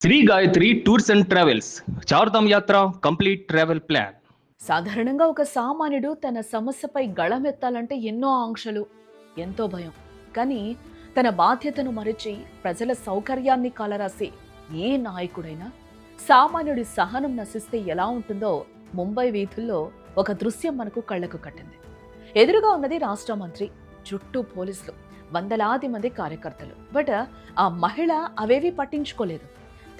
Shri Gayatri tours and travels Chardham యాత్ర complete travel plan. సాధారణంగా ఒక సామాన్యుడు తన సమస్యపై గళమెత్తాలంటే ఎన్నో ఆంక్షలు, ఎంతో భయం. కానీ తన బాధ్యతను మరిచి ప్రజల సౌకర్యాన్ని కాలరాసే ఏ నాయకుడైనా సామాన్యుడి సహనం నశిస్తే ఎలా ఉంటుందో ముంబై వీధుల్లో ఒక దృశ్యం మనకు కళ్ళకు కట్టింది. ఎదురుగా ఉన్నది రాష్ట్ర మంత్రి, చుట్టూ పోలీసులు, వందలాది మంది కార్యకర్తలు. బట్ ఆ మహిళ అవేవి పట్టించుకోలేదు.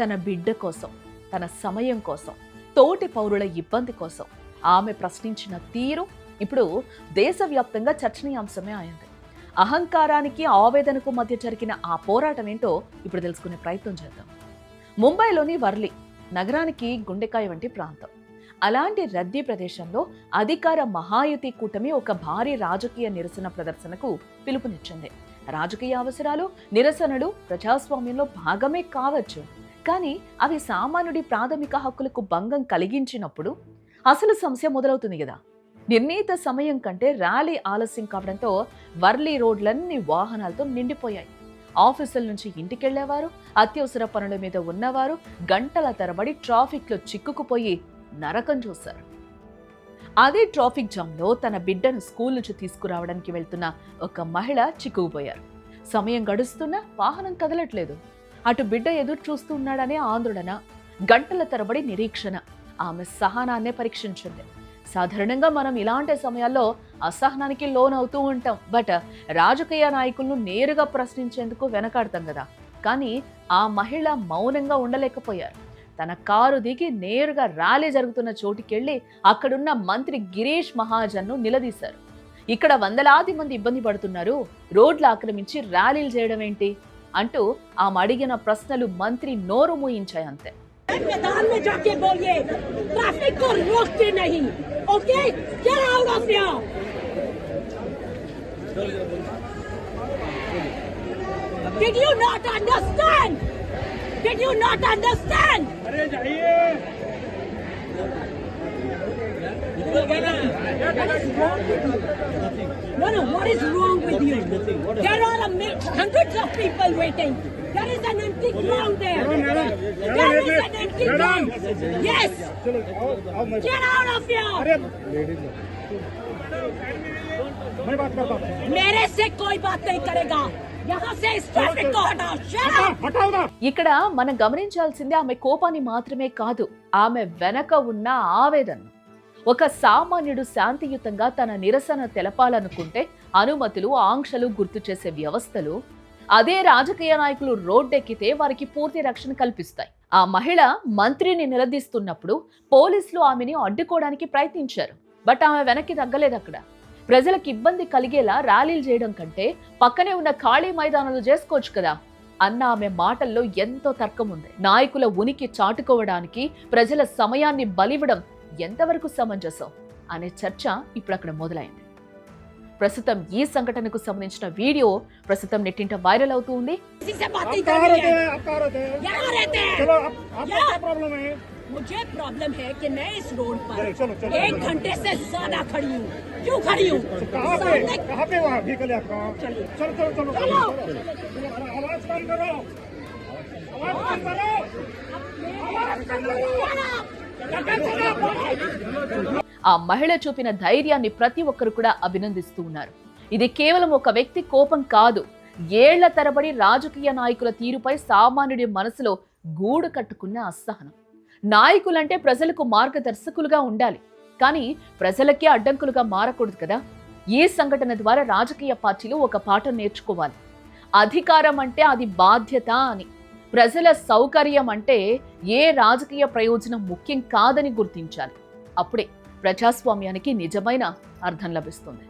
తన బిడ్డ కోసం, తన సమయం కోసం, తోటి పౌరుల ఇబ్బంది కోసం ఆమె ప్రశ్నించిన తీరు ఇప్పుడు దేశవ్యాప్తంగా చర్చనీయాంశమే అయింది. అహంకారానికి ఆవేదనకు మధ్య జరిగిన ఆ పోరాటం ఏంటో ఇప్పుడు తెలుసుకునే ప్రయత్నం చేద్దాం. ముంబైలోని వర్లి నగరానికి గుండెకాయ వంటి ప్రాంతం. అలాంటి రద్దీ ప్రదేశంలో అధికార మహాయుతి కూటమి ఒక భారీ రాజకీయ నిరసన ప్రదర్శనకు పిలుపునిచ్చింది. రాజకీయ అవసరాలు, నిరసనలు ప్రజాస్వామ్యంలో భాగమే కావచ్చు, కానీ అవి సామాన్యుడి ప్రాథమిక హక్కులకు భంగం కలిగించినప్పుడు అసలు సమస్య మొదలవుతుంది కదా. నిర్ణీత సమయం కంటే ర్యాలీ ఆలస్యం కావడంతో వర్లీ రోడ్లన్నీ వాహనాలతో నిండిపోయాయి. ఆఫీసుల నుంచి ఇంటికెళ్లేవారు, అత్యవసర పనుల మీద ఉన్నవారు గంటల తరబడి ట్రాఫిక్లో చిక్కుకుపోయి నరకం చూశారు. అదే ట్రాఫిక్ జామ్లో తన బిడ్డను స్కూల్ నుంచి తీసుకురావడానికి వెళ్తున్న ఒక మహిళ చిక్కుకుపోయారు. సమయం గడుస్తున్నా వాహనం కదలట్లేదు. అటు బిడ్డ ఎదురు చూస్తూ ఉన్నాడనే ఆందోళన, గంటల తరబడి నిరీక్షణ ఆమె సహనాన్నే పరీక్షించింది. సాధారణంగా మనం ఇలాంటి సమయాల్లో అసహనానికి లోనవుతూ ఉంటాం. బట్ రాజకీయ నాయకులను నేరుగా ప్రశ్నించేందుకు వెనకాడతాం కదా. కానీ ఆ మహిళ మౌనంగా ఉండలేకపోయారు. తన కారు దిగి నేరుగా ర్యాలీ జరుగుతున్న చోటుకెళ్లి అక్కడున్న మంత్రి గిరీష్ మహాజన్ను నిలదీశారు. ఇక్కడ వందలాది మంది ఇబ్బంది పడుతున్నారు, రోడ్లు ఆక్రమించి ర్యాలీలు చేయడం ఏంటి అంటూ ఆమె అడిగిన ప్రశ్నలు మంత్రి నోరు మూయించాయి అంతే. मैदान में जाके बोलिए, ट्रैफिक को रोकते नहीं, okay? Get out of here. Did you not understand? Did you not understand? अरे जाइए. No, what is wrong with you? There are hundreds of people waiting. There is an empty ground there. There is an empty ground. Yes. Get out of here. मैं बात करता हूँ. मेरे से कोई बात नहीं करेगा. यहाँ से इस ट्रैफिक को हटाओ. हटाओ. ఇక్కడ మనం గమనించాల్సింది ఆమె కోపాన్ని మాత్రమే కాదు, ఆమె వెనక ఉన్న ఆవేదన. ఒక సామాన్యుడు శాంతియుతంగా తన నిరసన తెలపాలనుకుంటే అనుమతులు, ఆంక్షలు గుర్తు చేసే వ్యవస్థలు, అదే రాజకీయ నాయకులు రోడ్డెక్కితే వారికి పూర్తి రక్షణ కల్పిస్తాయి. ఆ మహిళ మంత్రిని నిలదీస్తున్నప్పుడు పోలీసులు ఆమెని అడ్డుకోవడానికి ప్రయత్నించారు. బట్ ఆమె వెనక్కి తగ్గలేదు. అక్కడ ప్రజలకు ఇబ్బంది కలిగేలా ర్యాలీలు చేయడం కంటే పక్కనే ఉన్న ఖాళీ మైదానాలు చేసుకోవచ్చు కదా అన్న ఆమె మాటల్లో ఎంతో తర్కం ఉంది. నాయకుల ఉనికి చాటుకోవడానికి ప్రజల సమయాన్ని బలివ్వడం ఎంతవరకు సమంజసం అనే చర్చ ఇప్పుడు అక్కడ మొదలైంది. ప్రస్తుతం ఈ సంఘటనకు సంబంధించిన వీడియో ప్రస్తుతం నెట్టింట వైరల్ అవుతూ ఉంది. मुझे प्रॉब्लम है कि मैं इस रोड पर 1 घंटे से ज्यादा खड़ी हूँ. क्यों खड़ी हूँ? कहाँ पे वहाँ व्हीकल है आपका? चलो आवाज कम करो. ఆ మహిళ చూపిన ధైర్యాన్ని ప్రతి ఒక్కరు కూడా అభినందిస్తూ ఉన్నారు. ఇది కేవలం ఒక వ్యక్తి కోపం కాదు, ఏళ్ల తరబడి రాజకీయ నాయకుల తీరుపై సామాన్యుడి మనసులో గూడు కట్టుకున్న అసహనం. నాయకులంటే ప్రజలకు మార్గదర్శకులుగా ఉండాలి, కానీ ప్రజలకే అడ్డంకులుగా మారకూడదు కదా. ఈ సంఘటన ద్వారా రాజకీయ పార్టీలు ఒక పాఠం నేర్చుకోవాలి. అధికారం అంటే అది బాధ్యత అని, ప్రజల సౌకర్యం అంటే ఏ రాజకీయ ప్రయోజనం ముఖ్యం కాదని గుర్తించాలి. అప్పుడే ప్రజాస్వామ్యానికి నిజమైన అర్థం లభిస్తుంది.